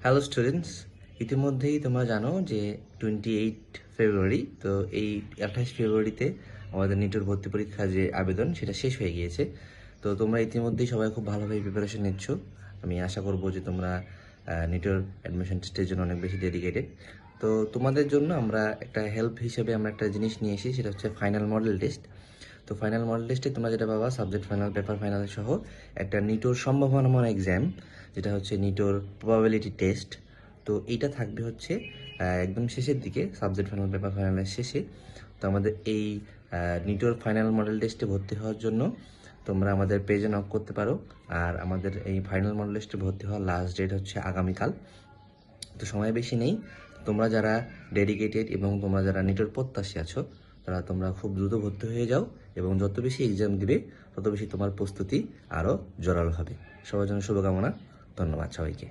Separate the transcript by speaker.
Speaker 1: Hello students, ইতিমধ্যেই তোমরা জানো যে 28 ফেব্রুয়ারি, তো এই 28 ফেব্রুয়ারিতে আমাদের নিটোর ভর্তি পরীক্ষা যে আবেদন সেটা শেষ হয়ে গিয়েছে। তো তোমরা ইতিমধ্যেই সবাই খুব ভালোভাবে প্রিপারেশন নিচ্ছ। আমি আশা করব যে তোমরা নিটোর অ্যাডমিশন টেস্টের জন্য অনেক বেশি ডেডিকেটেড। তো তোমাদের জন্য আমরা একটা হেল্প হিসেবে আমরা একটা জিনিস নিয়ে এসেছি, সেটা হচ্ছে ফাইনাল মডেল টেস্ট। তো ফাইনাল মডেল টেস্টে তোমরা যেটা পাবা, সাবজেক্ট ফাইনাল, পেপার ফাইনাল সহ একটা নিটোর সম্ভাবনাময় এক্সাম, যেটা হচ্ছে নিটোর প্রবাবিলিটি টেস্ট। তো এইটা থাকবে হচ্ছে একদম শেষের দিকে, সাবজেক্ট ফাইনাল পেপার ফাইনালের শেষে। তো আমাদের এই নিটোর ফাইনাল মডেল টেস্টে ভর্তি হওয়ার জন্য তোমরা আমাদের পেজে নক করতে পারো। আর আমাদের এই ফাইনাল মডেল টেস্টে ভর্তি হওয়ার লাস্ট ডেট হচ্ছে আগামীকাল। তো সময় বেশি নেই। তোমরা যারা ডেডিকেটেড এবং তোমরা যারা নিটোর প্রত্যাশী আছো, তারা তোমরা খুব দ্রুত ভর্তি হয়ে যাও, এবং যত বেশি এক্সাম দিবে তত বেশি তোমার প্রস্তুতি আরও জোরালো হবে। সবার জন্য শুভকামনা। ধন্যবাদ সবাইকে।